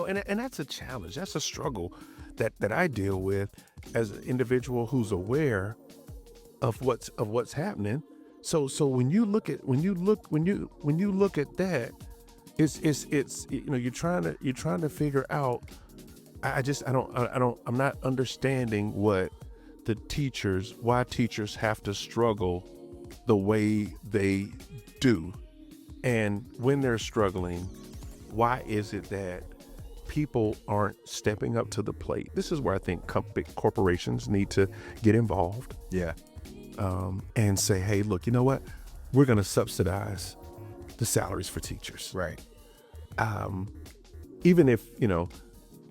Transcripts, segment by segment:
and that's a challenge. That's a struggle that I deal with as an individual who's aware of what's happening. So when you look at that, it's you're trying to figure out. I'm not understanding why teachers have to struggle the way they do. And when they're struggling, why is it that people aren't stepping up to the plate? This is where I think big corporations need to get involved. Yeah. And say, hey, look, you know what? We're going to subsidize the salaries for teachers. Right. Even if,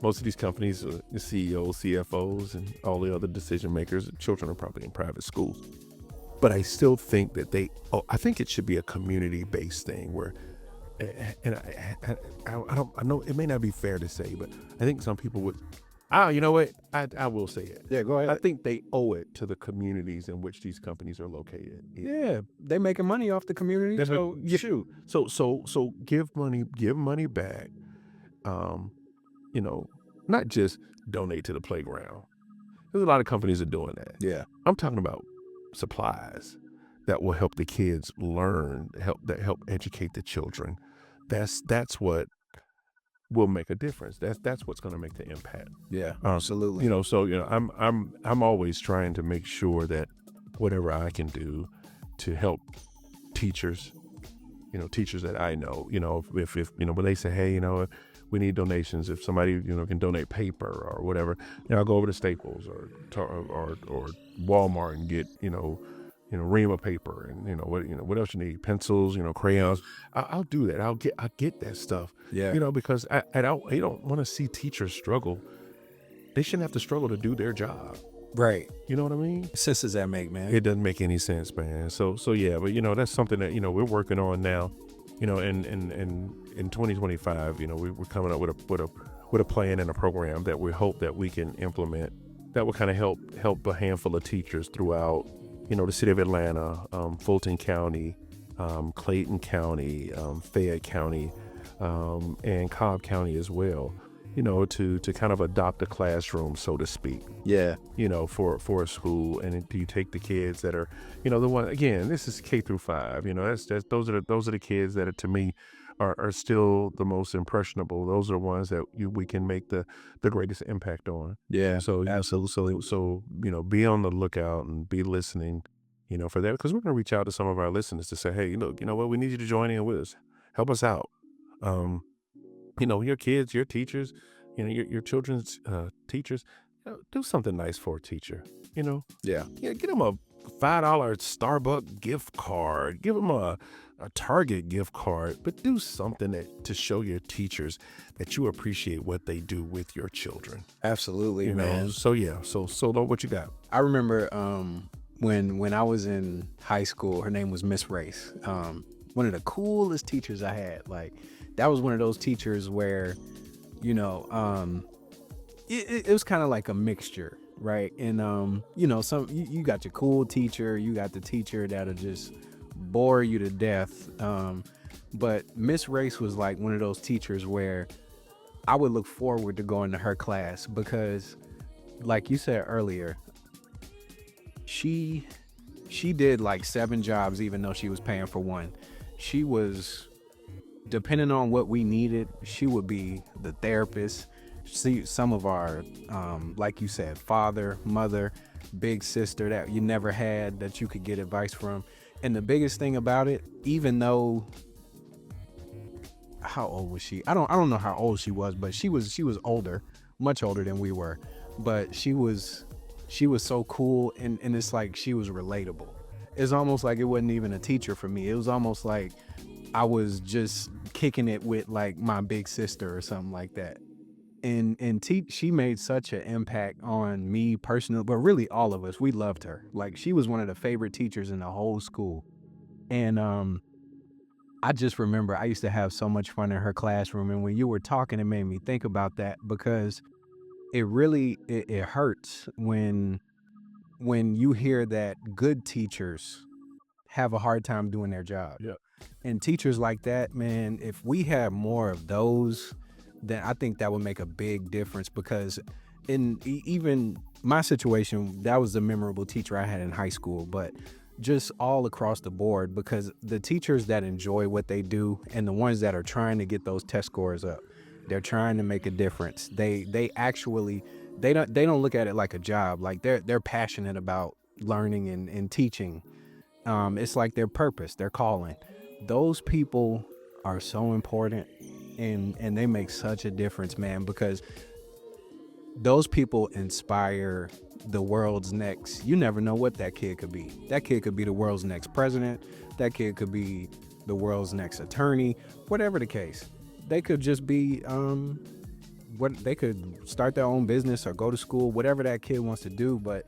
most of these companies, the CEOs, CFOs, and all the other decision makers, children are probably in private schools. But I still think that I think it should be a community-based thing where, and I know it may not be fair to say, but I think some people would, you know what? I will say it. Yeah, go ahead. I think they owe it to the communities in which these companies are located. Yeah, they making money off the community. So shoot. So give money back. Not just donate to the playground. There's a lot of companies that are doing that. Yeah. I'm talking about supplies that will help the kids learn, help educate the children. That's what will make a difference. That's what's going to make the impact. Yeah, absolutely. I'm always trying to make sure that whatever I can do to help teachers, teachers that I know, if when they say, hey, we need donations, if somebody can donate paper or whatever, I'll go over to Staples or Walmart and get ream of paper and what else you need, pencils, crayons. I'll do that. I'll get that stuff. Yeah. Because I don't want to see teachers struggle. They shouldn't have to struggle to do their job. Right. You know what I mean? What sense does that make, man? It doesn't make any sense, man. So yeah, but that's something that we're working on now. In 2025, we're coming up with a plan and a program that we hope that we can implement that will kind of help a handful of teachers throughout, the city of Atlanta, Fulton County, Clayton County, Fayette County, and Cobb County as well. To kind of adopt a classroom, so to speak. Yeah. For a school, and you take the kids that are, the one, again, this is K through 5. Those are the kids that are, to me, are still the most impressionable. Those are the ones that we can make the greatest impact on. Yeah. So absolutely. So be on the lookout and be listening, for that, because we're going to reach out to some of our listeners to say, hey, look, you know what, we need you to join in with us, help us out. Your kids, your teachers, your children's teachers, do something nice for a teacher. Yeah. Get them a $5 Starbucks gift card, give them a Target gift card, but do something to show your teachers that you appreciate what they do with your children. Absolutely, man. So yeah, so what you got? I remember when I was in high school, her name was Miss Race. One of the coolest teachers I had. Like, that was one of those teachers where, it was kind of like a mixture, right? And some you got your cool teacher, you got the teacher that'll just bore you to death. But Miss Race was like one of those teachers where I would look forward to going to her class because, like you said earlier, she did like 7 jobs even though she was paying for one. She was, depending on what we needed, she would be the therapist. See, some of our, like you said, father, mother, big sister that you never had that you could get advice from. And the biggest thing about it, even though, how old was she? I don't know how old she was, but she was older, much older than we were. But she was so cool, and it's like she was relatable. It's almost like it wasn't even a teacher for me. It was almost like I was just kicking it with like my big sister or something like that. And she made such an impact on me personally, but really all of us. We loved her. Like, she was one of the favorite teachers in the whole school. And I just remember I used to have so much fun in her classroom. And when you were talking, it made me think about that, because it really it hurts when you hear that good teachers have a hard time doing their job. Yeah. And teachers like that, man, if we have more of those, then I think that would make a big difference, because in even my situation, that was a memorable teacher I had in high school, but just all across the board, because the teachers that enjoy what they do and the ones that are trying to get those test scores up, they're trying to make a difference. They actually, they don't look at it like a job. Like they're passionate about learning and teaching. It's like their purpose, their calling. Those people are so important, and they make such a difference, man, because those people inspire the world's next. You never know what that kid could be. That kid could be the world's next president. That kid could be the world's next attorney. Whatever the case, they could just be what they could start their own business or go to school, whatever that kid wants to do. But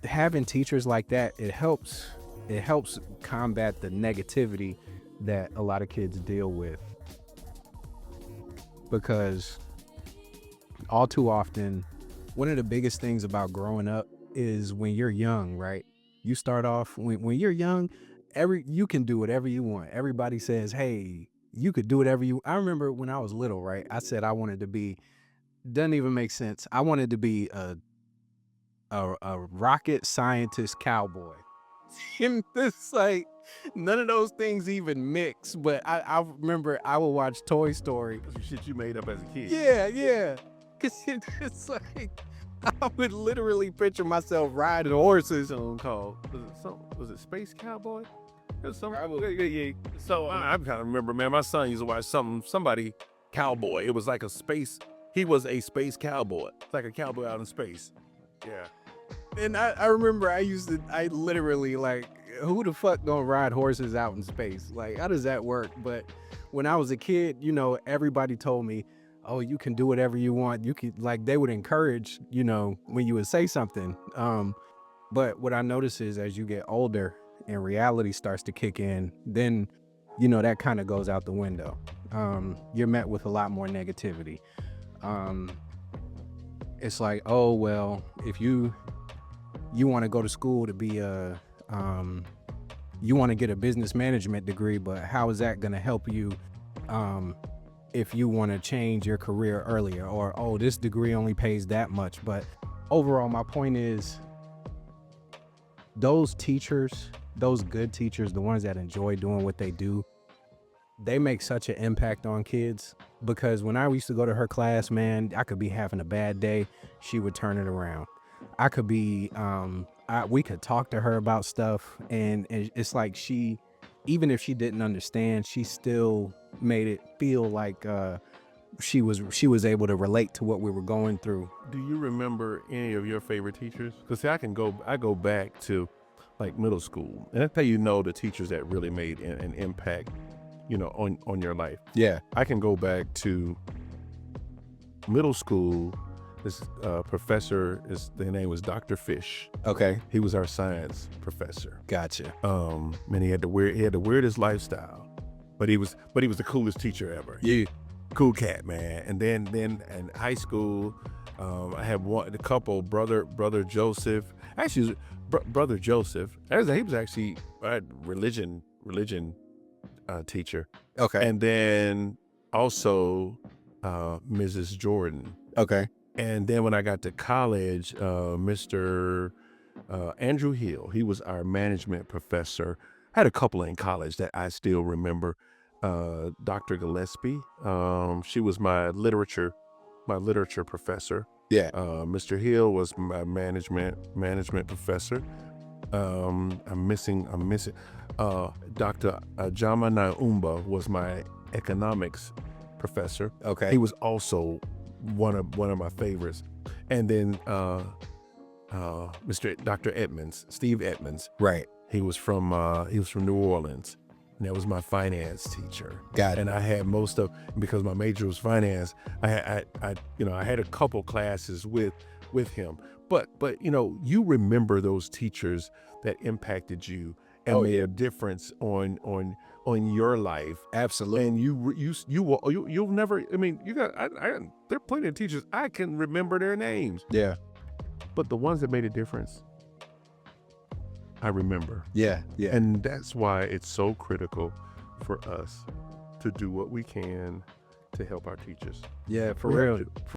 having teachers like that, it helps combat the negativity that a lot of kids deal with, because all too often, one of the biggest things about growing up is when you're young, right? You start off when you're young, you can do whatever you want. Everybody says, hey, you could do whatever you. I remember when I was little, right? I said I wanted to be, doesn't even make sense. I wanted to be a rocket scientist cowboy. And it's like none of those things even mix. But I remember I would watch Toy Story. Shit you made up as a kid. Yeah. Cause it's like I would literally picture myself riding horses. Song called, was it Space Cowboy? It was yeah. So I kind of remember, man, my son used to watch somebody cowboy. It was like a space. He was a space cowboy. It's like a cowboy out in space. Yeah. And I remember I literally, like, who the fuck gonna ride horses out in space? Like, how does that work? But when I was a kid, everybody told me, oh, you can do whatever you want. You can, like, they would encourage, when you would say something. But what I notice is as you get older and reality starts to kick in, then, that kind of goes out the window. You're met with a lot more negativity. It's like, oh, well, if you want to go to school to be you want to get a business management degree, but how is that going to help you if you want to change your career earlier? Or, oh, this degree only pays that much. But overall, my point is, those teachers, those good teachers, the ones that enjoy doing what they do, they make such an impact on kids. Because when I used to go to her class, man, I could be having a bad day, she would turn it around. I could be we could talk to her about stuff, and it's like she, even if she didn't understand, she still made it feel like she was able to relate to what we were going through. Do you remember any of your favorite teachers? Because see, I go back to like middle school, and that's how the teachers that really made an impact, on your life. Yeah. I can go back to middle school. This professor, their name was Dr. Fish. Okay. He was our science professor. Gotcha. Man, he had the weirdest lifestyle, but he was the coolest teacher ever. Yeah. Cool cat, man. And then in high school, I had a couple, brother Joseph. Actually, brother Joseph. He was actually a religion teacher. Okay. And then also Mrs. Jordan. Okay. And then when I got to college, Mr. Andrew Hill, he was our management professor. I had a couple in college that I still remember. Dr. Gillespie, she was my literature professor. Yeah. Mr. Hill was my management professor. I'm missing. Dr. Jama Naumba was my economics professor. Okay. He was also one of my favorites. And then Dr. Edmonds, Steve Edmonds. Right. He was from New Orleans. And that was my finance teacher. Got it. And I had because my major was finance, I had a couple classes with him. But you remember those teachers that impacted you and made a difference on your life. Absolutely. And you'll never, there are plenty of teachers I can remember their names. Yeah. But the ones that made a difference, I remember. Yeah. And that's why it's so critical for us to do what we can to help our teachers. Yeah, for We have real. to.